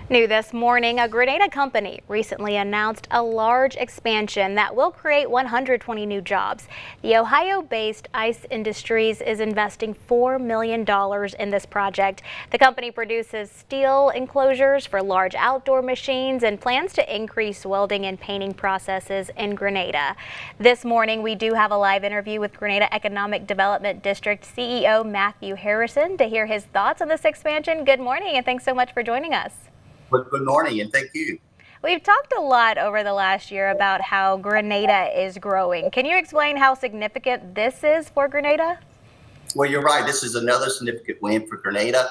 New this morning, a Grenada company recently announced a large expansion that will create 120 new jobs. The Ohio-based Ice Industries is investing $4 million in this project. The company produces steel enclosures for large outdoor machines and plans to increase welding and painting processes in Grenada. This morning, we do have a live interview with Grenada Economic Development District CEO Matthew Harrison to hear his thoughts on this expansion. Good morning, and thanks so much for joining us. Well, good morning, and thank you. We've talked a lot over the last year about how Grenada is growing. Can you explain how significant this is for Grenada? Well, you're right. This is another significant win for Grenada.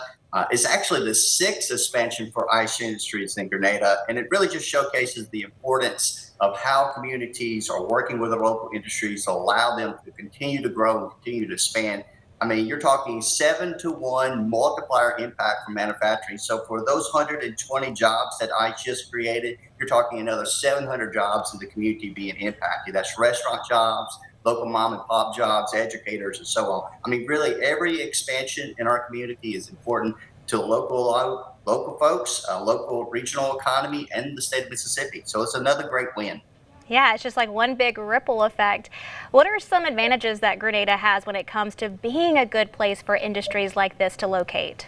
It's actually the sixth expansion for Ice Industries in Grenada, and it really just showcases the importance of how communities are working with the local industries to allow them to continue to grow and continue to expand. I mean, you're talking 7-to-1 multiplier impact for manufacturing. So for those 120 jobs that I just created, you're talking another 700 jobs in the community being impacted. That's restaurant jobs, local mom and pop jobs, educators, and so on. I mean, really every expansion in our community is important to local folks, local regional economy, and the state of Mississippi. So it's another great win. Yeah, it's just like one big ripple effect. What are some advantages that Grenada has when it comes to being a good place for industries like this to locate?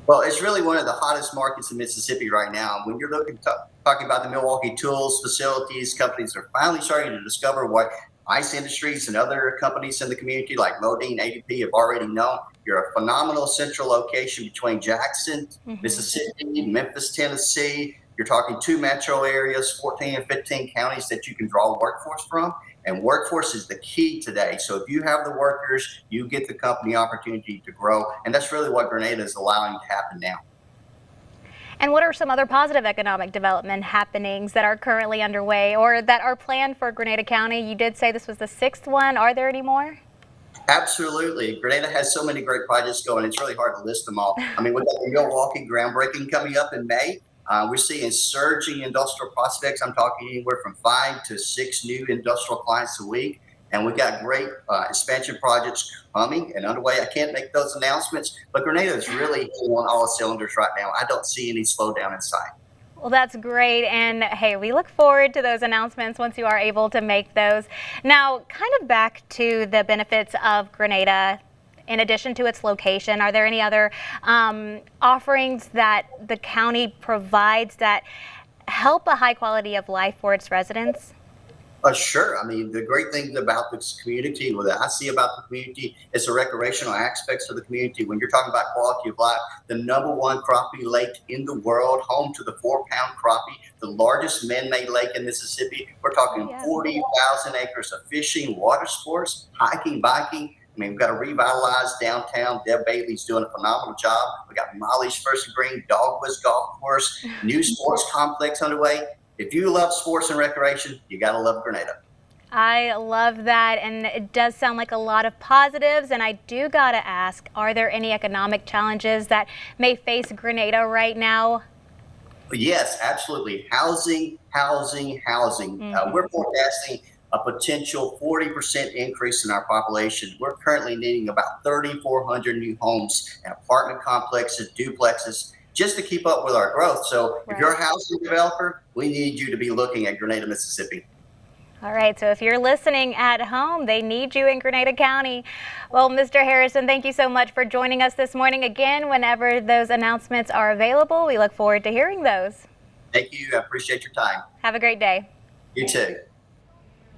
Well, it's really one of the hottest markets in Mississippi right now. When you're talking about the Milwaukee tools facilities, companies are finally starting to discover what Ice Industries and other companies in the community like Modine, ADP have already known. You're a phenomenal central location between Jackson, Mississippi, Memphis, Tennessee. You're talking 2 metro areas, 14 and 15 counties that you can draw workforce from. And workforce is the key today. So if you have the workers, you get the company opportunity to grow. And that's really what Grenada is allowing to happen now. And what are some other positive economic development happenings that are currently underway or that are planned for Grenada County? You did say this was the 6th one. Are there any more? Absolutely. Grenada has so many great projects going. It's really hard to list them all. I mean, we've got the Milwaukee groundbreaking coming up in May. We're seeing surging industrial prospects. I'm talking anywhere from 5 to 6 new industrial clients a week. And we've got great expansion projects coming and underway. I can't make those announcements, but Grenada is really on all cylinders right now. I don't see any slowdown in sight. Well, that's great. And hey, we look forward to those announcements once you are able to make those. Now, kind of back to the benefits of Grenada. In addition to its location, are there any other offerings that the county provides that help a high quality of life for its residents? Sure. I mean, the great thing about this community, what I see about the community, is the recreational aspects of the community. When you're talking about quality of life, the #1 crappie lake in the world, home to the 4-pound crappie, the largest man-made lake in Mississippi. We're talking 40,000 acres of fishing, water sports, hiking, biking. I mean, we've got to revitalize downtown. Deb Bailey's doing a phenomenal job. We got Molly's First and Green, Dogwoods Golf Course, new sports complex underway. If you love sports and recreation, you got to love Grenada. I love that, and it does sound like a lot of positives, and I do got to ask, are there any economic challenges that may face Grenada right now? Yes, absolutely. Housing. We're forecasting a potential 40% increase in our population. We're currently needing about 3,400 new homes and apartment complexes, duplexes, just to keep up with our growth. So if you're a housing developer, we need you to be looking at Grenada, Mississippi. All right, so if you're listening at home, they need you in Grenada County. Well, Mr. Harrison, thank you so much for joining us this morning. Again, whenever those announcements are available, we look forward to hearing those. Thank you. I appreciate your time. Have a great day. You too.